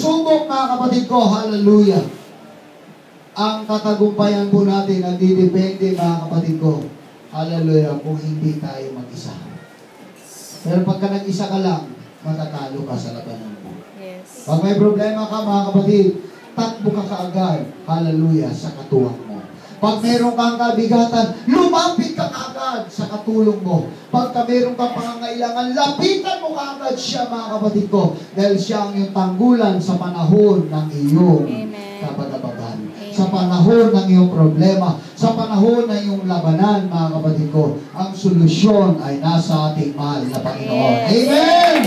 pagsubok, mga kapatid ko, hallelujah. Ang katagumpayan po natin nagdidepende, mga kapatid ko, hallelujah, kung hindi tayo mag-isa. Pero pagka nag-isa ka lang, matatalo ka sa labanan mo. Yes. Pag may problema ka, mga kapatid, takbo ka kaagad, hallelujah, sa katuwang mo. Pag meron kang kabigatan, lumapit ka kaagad sa katulong mo. Pagka meron kang pangangailangan, lapitan mo kaagad siya, mga kapatid ko, dahil siya ang iyong tanggulan sa panahon ng iyong kapagabagan. Sa panahon ng iyong problema, sa panahon ng iyong labanan, mga kapatid ko, ang solusyon ay nasa ating mahal na Panginoon. Amen!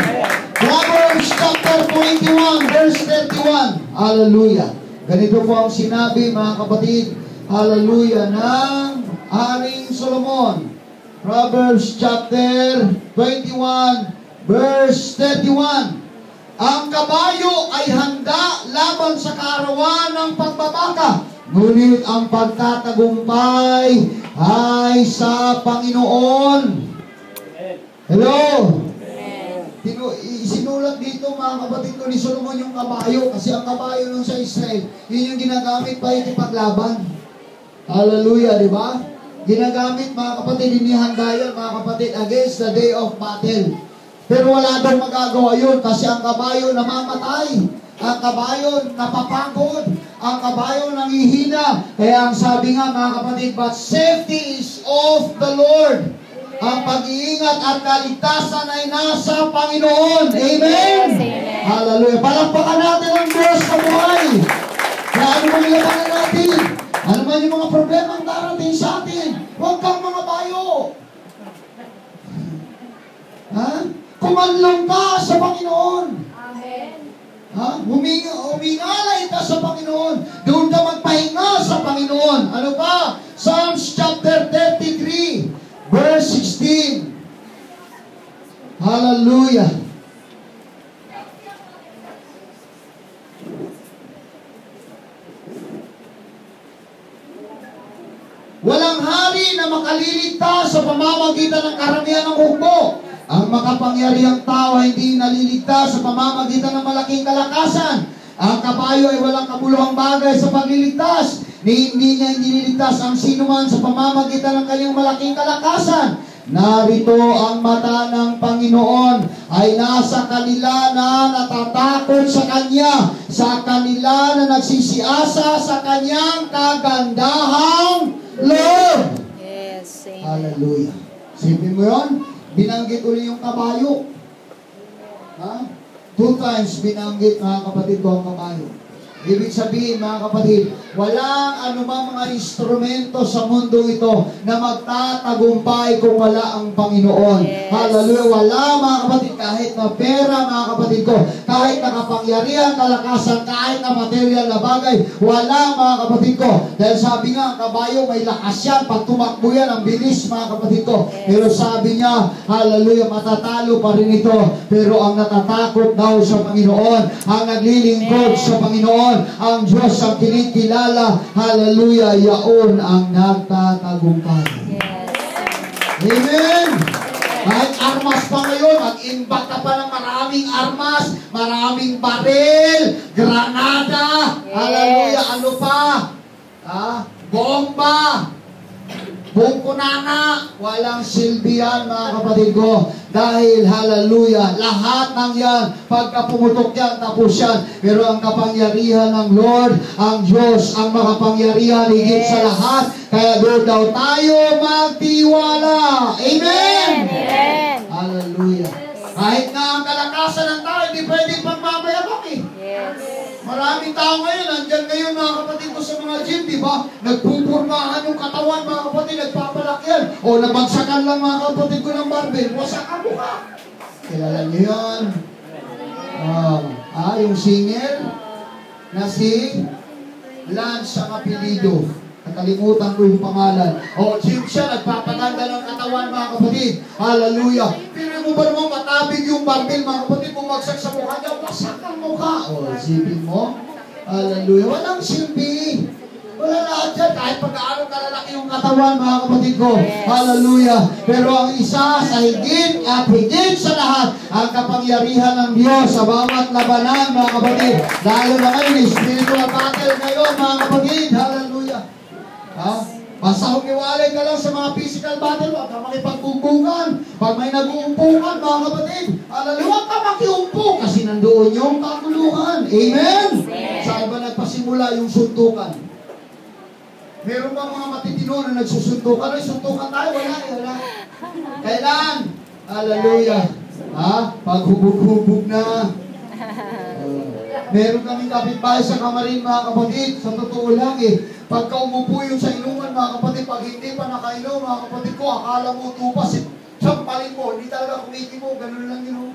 Proverbs chapter 21, verse 31. Hallelujah. Ganito po ang sinabi, mga kapatid, hallelujah, ng Haring Solomon. Proverbs chapter 21, verse 31. Ang kabayo ay handa laban sa kaarawan ng pagbabaka, ngunit ang pagtatagumpay ay sa Panginoon. Hello? Isinulat dito, mga kapatid ko, ni Solomon yung kabayo, kasi ang kabayo nung sa Israel, yun yung ginagamit pa ikipaglaban. Hallelujah, di ba? Ginagamit, mga kapatid, inihanda yun, mga kapatid, against the day of battle. Pero wala daw magagawa yun kasi ang kabayo namamatay. Ang kabayo napapagod. Ang kabayo nangihina. Kaya ang sabi nga, mga kapatid, but safety is of the Lord. Ang pag-iingat at kaligtasan ay nasa Panginoon. Amen? Amen. Hallelujah. Palakpakan natin ang Diyos sa buhay. Kaya ano man ilabanan natin? Ano man yung mga problema ang darating sa atin? Huwag kang mga bayo. Ha? Kumanlong ka sa Panginoon. Amen. Ha? Humingalay ka sa Panginoon. Doon ka magpahinga sa Panginoon. Ano pa? Psalms chapter 33, verse 16. Hallelujah. Walang hari na makaliligtas sa pamamagitan ng karamihan ng hukbo. Ang makapangyarihang tao ay hindi naliligtas sa pamamagitan ng malaking kalakasan. Ang kabayo ay walang kabuluhang bagay sa pagliligtas. Hindi niya nililigtas ang sinuman sa pamamagitan ng kanyang malaking kalakasan. Narito ang mata ng Panginoon ay nasa kanila na natatakot sa Kanya, sa kanila na nagsisiasa sa Kanyang kagandahang loob. Yes, amen. Hallelujah. Sipin mo yun? Binanggit ulit yung kabayo. Ha? 2 times binanggit, mga kapatid ko, ang kabayo. Ibig sabihin, mga kapatid, walang anumang mga instrumento sa mundo ito na magtatagumpay kung wala ang Panginoon. Yes. Hallelujah. Wala, mga kapatid, kahit na pera, mga kapatid ko, kahit na kapangyarihan, kalakasan, kahit na material na bagay, wala, mga kapatid ko. Dahil sabi nga, ang kabayo may lakas yan. Pag tumakbo yan, ang bilis, mga kapatid ko. Yes. Pero sabi niya, hallelujah, matatalo pa rin ito. Pero ang natatakot daw sa Panginoon, ang naglilingkod sa Panginoon, ang Diyos ang kinikilala, hallelujah, yaon ang nagtatagumpay. Yes. Amen! Kahit armas pa ngayon, mag-imbak ka pa ng maraming armas, maraming baril, granada, Yes. hallelujah, ano pa? Bomba, bungkunana, walang silbi yan, mga kapatid ko. Dahil, hallelujah, lahat ng yan, pagka pumutok yan, tapos yan. Pero ang kapangyarihan ng Lord, ang Diyos, ang makapangyarihan, higit sa lahat. Kaya doon daw tayo magtiwala. Amen! Amen. Hallelujah. Kahit nga ang kalakasan ng tao, hindi pwedeng pagmamayabang eh. Yes. Maraming tao ngayon, nandyan ngayon, mga kapatid ko, sa mga gym, di ba? Nagpupurmahan yung katawan, mga kapatid, nagpapalakyan. O nabagsakan lang, mga kapatid ko, ng barbell. Wasak ang mukha. Kilala niyo yun? Yung singer na si Lance ang apelido. Nakalimutan ko yung pangalan. O, gym siya, nagpapaganda ng katawan, mga kapatid. Hallelujah. Pero mo ba naman matabig yung barbell, mga kapatid, bumagsak sa mukha niya, wasak ang mukha. O, isipin mo. Hallelujah. Walang silbi. Wala lahat dyan. Kahit pag-aano kalalaki yung katawan, mga kapatid ko. Yes. Hallelujah. Pero ang isa sa higit at higit sa lahat, ang kapangyarihan ng Diyos sa bawat labanan, mga kapatid. Lalo na ngayon, spiritual battle ngayon, mga kapatid. Hallelujah. Ha? Basta humiwalay ka lang sa mga physical battle, huwag ka makipagbubukan. Pag may nag-uumpukan, mga kapatid, huwag ka makiumpo kasi nandoon yung kaguluhan. Amen? Saan ba nagpasimula yung suntukan? Meron ba mga matitino na nagsusuntukan? Ay, suntukan tayo? Wala. Kailan? Hallelujah. Ha? Pag hubog-hubog na. Meron kaming kapitbahay sa kamarin, mga kapatid. Sa totoo lang pagka umupo yung sa inuman, mga kapatid, pag hindi pa nakainom, mga kapatid ko, akala mo tupas, sampalin mo, hindi talaga kumiki mo, ganun lang yun.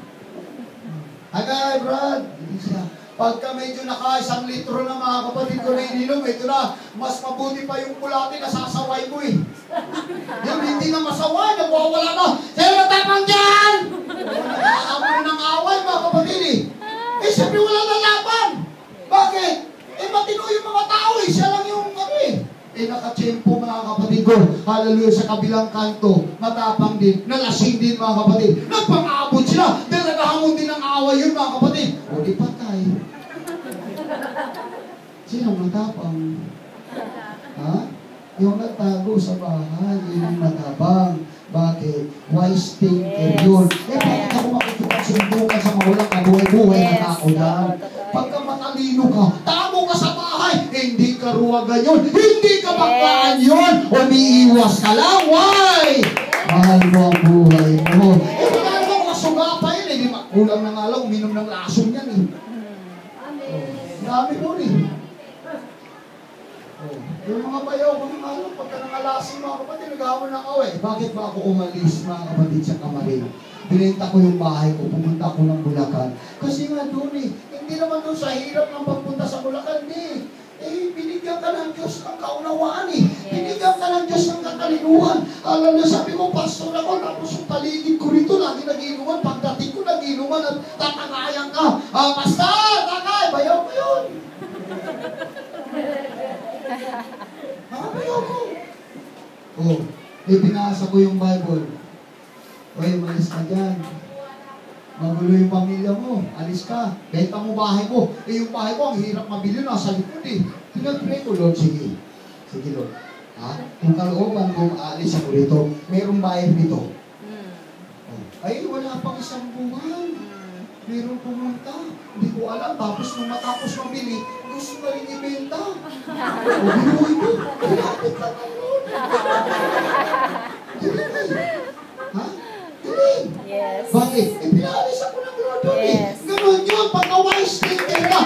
Agay, Brad. Hindi siya. Pagka medyo naka-1 litro na, mga kapatid ko na ininom, ito na, mas mabuti pa yung bulate na sasaway mo Yung hindi na masaway, nagwawala na. Sa'yo matapang dyan! Nakakamoy ng away, mga kapatid siyempre wala na laban. Bakit? Matino yung mga tao siya lang yung nakatsempo, mga kapatid ko. Hallelujah, sa kabilang kanto, matapang din, nalasing din, mga kapatid. Nagpang-aabot sila, dahil naghahamon din ng away yun, mga kapatid. O di patay. Sino matapang? Ha? Yung nagtago sa bahay, yung matapang. Bakit? Wise thinker yun. Bakit ako makikipagsundukan sa mawalang kabuhay-buhay na tao yan? Pagka matalino ka, tamo ka sa bahay, hindi ka ruwagan yun, hindi ka baklaan yun, umiiwas ka lang. Why? Mahal mo ang buhay mo. Wala naman masuga pa yun di ba? Kulang na nga lang, uminom ng lasong yan Dami mo yung mga bayaw ko ng pagka nangalasing, mga kapatid, nag-awal ng away. Bakit ba ako umalis, mga kapatid, sa kamarin? Binenta ko yung bahay ko, pumunta ko ng Bulacan. Kasi nga doon hindi naman doon sa hirap ng pagpunta sa Bulacan, binigyan ka ng Diyos ng kaunawaan Binigyan ka ng Diyos ng katalinuhan. Alam na, sabi ko, pastor ako, tapos yung paligid ko rito, lagi nag-inuman. Pagdating ko, nag-inuman at tatagayan ka. Pastor, tagay, bayaw ko yun. Bayaw ko. Binasa ko yung Bible. Malis ka dyan. Magulo yung pamilya mo. Alis ka. Benta mo bahay mo. Yung bahay ko, ang hirap mabili. Nasa likod Pinag-pray ko, Lord, sige. Sige, Lord. Kung kalooban mo, aalis ako rito. Merong bahay dito. Ay, wala pang 1 buwan. Meron pumunta. Hindi ko alam. Tapos nung matapos mabili, gusto na rin ibenta. Binuhay mo. Kinapit lang ang Lord. Yes. Bakit? Pinaalis ako ng Lord doon Ganun yun, pagka-wise thinker ka.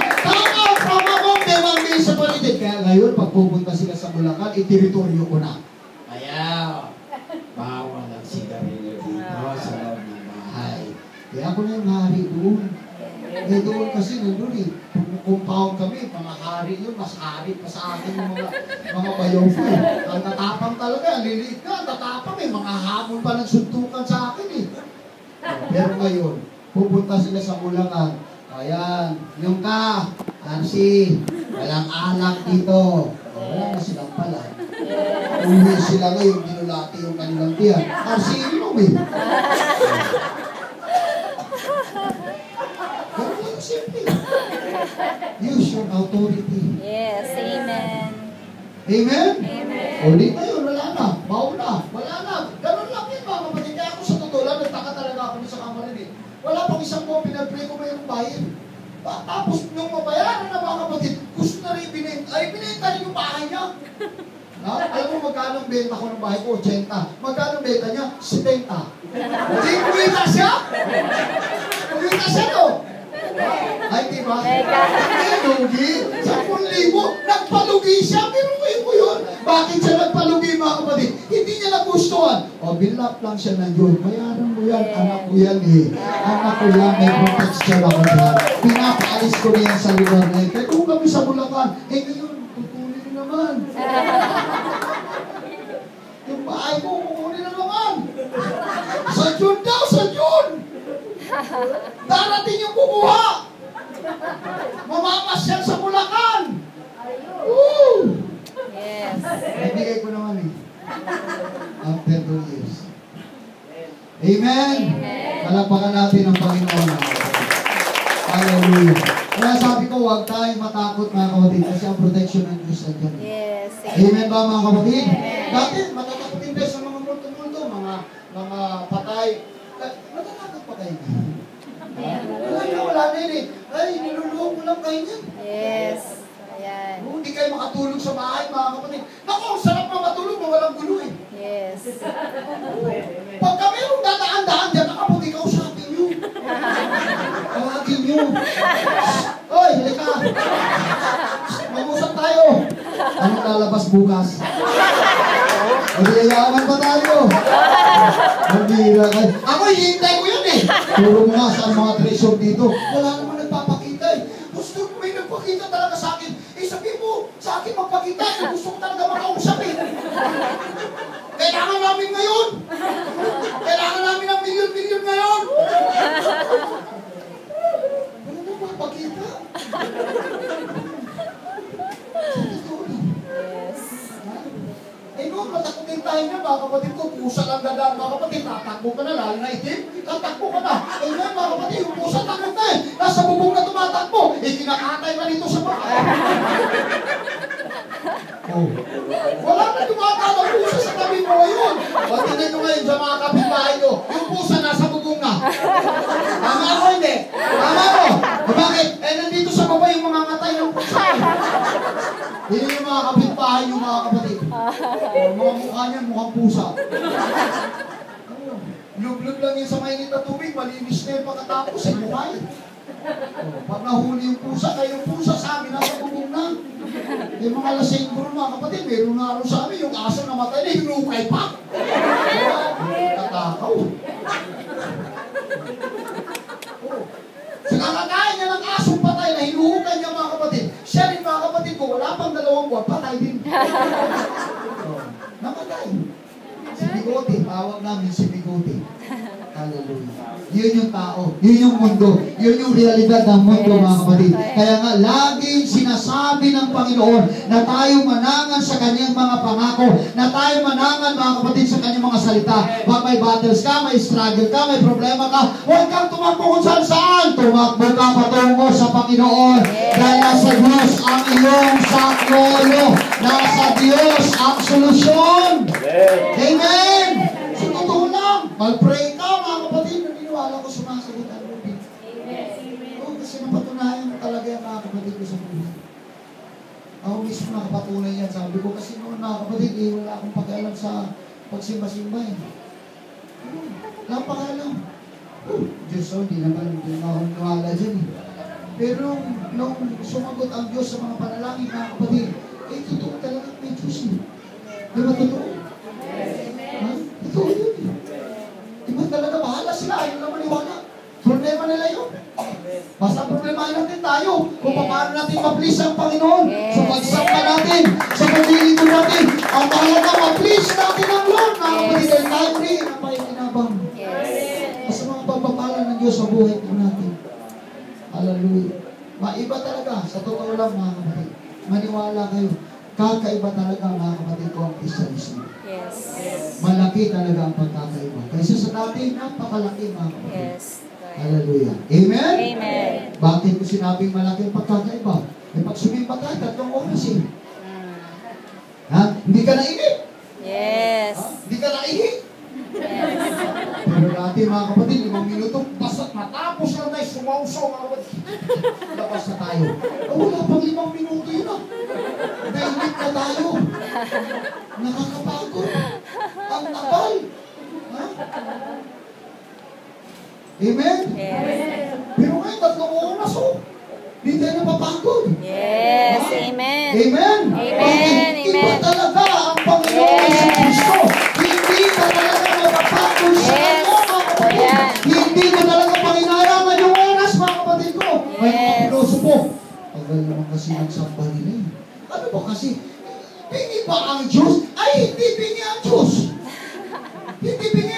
Tama mo, may sa paligid. Kaya ngayon, pag pupunta sila sa Bulacan, teritoryo ko na. Kaya, bawal ang sigarilyo dito sa loob ng bahay. Kaya ako na yung hari doon. Doon kasi nandun compound kami, mga hari yun, mas hari pa sa akin yung mga bayaw ko Ang tatapang talaga, liliit na, tatapang mga hamon pa nagsuntukan sa akin Pero ngayon, pupunta sila sa Bulacan. Ayan, yung Arsi, walang alak dito. Wala na silang pala. Uwi sila ngayon, dinulati yung kanilang tiyan. Arsi, inom Ganun lang simple. Use your authority. Yes, amen. Amen? Amen. Ulit na yun, wala na. Bawo na. Wala na. Ganun lang yun, mga kapatid. Kaya ako sa totoo lang, nagtaka talaga ako sa kamarin Wala pang 1 buwan, pinag-pray ko mayroong bayan. Tapos nung mabayaran na, mga kapatid, gusto na rin binenta rin yung bahay niya. Alam mo magkano ang benta ko ng bahay ko? 80. Magkano ang benta niya? 70. Hindi kumita siya? Kumita siya, no? Ay, di ba? Lugi. 10,000. Nagpalugi siya. Pero mo yun. Bakit siya nagpalugi, mga kapatid? Hindi niya nagustuhan. Binlock lang siya ng Diyos. Bayaran mo yan. Anak ko yan Anak ko yan. May protection ako dyan. Pinapaalis ko niyan sa lugar na yun. Kaya kung kami sa Bulacan, ngayon, tutuloy naman. Yung bahay ko, kukunin na naman. Sa June daw, sa June. Darating yung kukuha. Mamamas yan sa Bulacan. Amen? Palapakan natin ang Panginoon. Hallelujah. Kaya sabi ko, huwag tayong matakot mga kapatid kasi ang protection ng Diyos nandiyan. Yes. Amen ba mga kapatid? Amen. Dati, matatakotin tayo sa mga multo-multo, mga patay. Matatakot pa kayo. Wala na yun eh. Ay, niluluhog mo lang kayo niyan. Yes. Ayan. Hindi kayo makatulog sa bahay mga kapatid. Naku, sarap na matulog mo, walang gulo eh. Yes. Pagka mayroong dadaan-daan dyan, nakaputi ka, usapin nyo. Tawagin nyo. Oy, halika. Mag-usap tayo. Anong lalabas bukas? Magyayaman pa tayo. Magbira kayo. Ako, hihintay ko yun eh. Puro mo nga sa mga treasure dito. Wala naman nagpapakita eh. Gusto ko may nagpakita talaga sa akin. Eh, sabi mo, sa akin magpakita. Gusto ko talaga makausap eh. Kailangan namin ngayon. Kailangan namin ng milyon-milyon ngayon. Wala na magpakita. Yes. Eh no, matakutin tayo na mga kapatid ko. Pusa lang dadaan mga kapatid. Tatakbo ka na, lalo na itim. Tatakbo ka na. Eh nga mga kapatid, yung pusa takot na eh. Nasa bubong na tumatakbo. Eh kinakatay ka nito sa bahay. Oh. Wala na tumatawag pusa sa tabi mo ngayon. Patingin nyo ngayon sa mga kapitbahay nyo. Yung pusa nasa bubong na. Tama ako hindi? Tama ako. Bakit? Eh nandito sa baba yung mga matay ng pusa. Yun yung mga kapitbahay nyo mga kapatid. Mga mukha niyan, mukhang pusa. Lub-lub lang yun sa mainit na tubig, malinis na yung pagkatapos, eh, mukha yun. Pag nahuli yung pusa, kayo yung pusa sa amin, nasa bubong na. Yung mga lasing guro mga kapatid, meron na sa amin, yung aso namatay na, hinukay pa. Katakaw. Sa kakakain niya ng asong patay na hinuhukay niya mga kapatid, siya rin mga kapatid ko, wala pang 2 buwan, patay din. Namatay. Si Bigote, tawag namin si Bigote. Hallelujah. Yun yung tao. Yun yung mundo. Yun yung realidad ng mundo, mga kapatid. Kaya nga, laging sinasabi ng Panginoon na tayo manangan sa kanyang mga pangako, na tayo manangan, mga kapatid, sa kanyang mga salita. Pag may battles ka, may struggle ka, may problema ka, huwag kang tumakbo kung saan. Tumakbo ka patungo sa Panginoon. Dahil nasa Diyos ang iyong saklolo. Nasa Diyos ang solusyon. Amen! So, totoo lang. Mag-pray ka, mga kapatid. Naniniwala ko sumasagot ang Lord. Oo, kasi napatunayan mo talaga yung mga kapatid ko sa buhay. Ako mismo nakapatunay yan. Sabi ko, kasi noon mga kapatid, wala akong pag-alam sa pagsimba-simba eh. Wala pag-alam. Diyos, hindi naman ako niwala dyan eh. Pero nung sumagot ang Diyos sa mga panalangin, mga kapatid, eh, totoo talaga may Diyos eh. Di ba totoo? Ha? Totoo yun eh. Di ba talaga bahala sila? Ayaw na maniwala. Problema nila yun. Basta problemahin natin tayo kung paano natin ma-please ang Panginoon. Sa pagsamba natin, sa paglilingkod natin, ang mahalaga ma-please natin ang Lord. Mga kapatid, dahil tayo rin ang pakikinabang. Basta mga pagpapala ng Diyos sa buhay po natin. Hallelujah. Maiba talaga. Sa totoo lang mga kapatid. Maniwala kayo. Kakaiba talaga mga kapatid ko ang Kristiyanismo. Yes. Malaki talaga ang pagkakaiba. Kaysa sa dati, napakalaki mga kapatid. Yes. Hallelujah. Amen? Amen. Bakit ko sinabing malaki ang pagkakaiba? Eh pag sumimba tayo, 3 oras eh. Ha? Hindi ka nainip? Yes. Ha? Hindi ka naihik? Yes. Pero dati mga kapatid, 5 minuto, basta matapos lang tayo, sumausaw mga kapatid. Labas na tayo. Oh, wala pang 5 minuto yun ah. Nainip na tayo. Nakakapagod. Ang tagal. Ha? Amen? Yes. Pero ngayon, 3 oras oh. Hindi tayo napapagod. Yes. Ha? Amen. Amen? Amen. Iba Amen. talaga ang Panginoon Yes. sa Kristo. Hindi ka talaga mapapagod sa Yes. Kanya, mga kapatid. Ayan. Hindi ko talaga panginayaman yung oras, mga kapatid ko. May mga Yes. pilosopo. Tagal naman kasi nagsamba nila eh. Ano ba kasi? Pingi ba ang Diyos? Ay, hindi pingi ang Diyos. Hindi pingi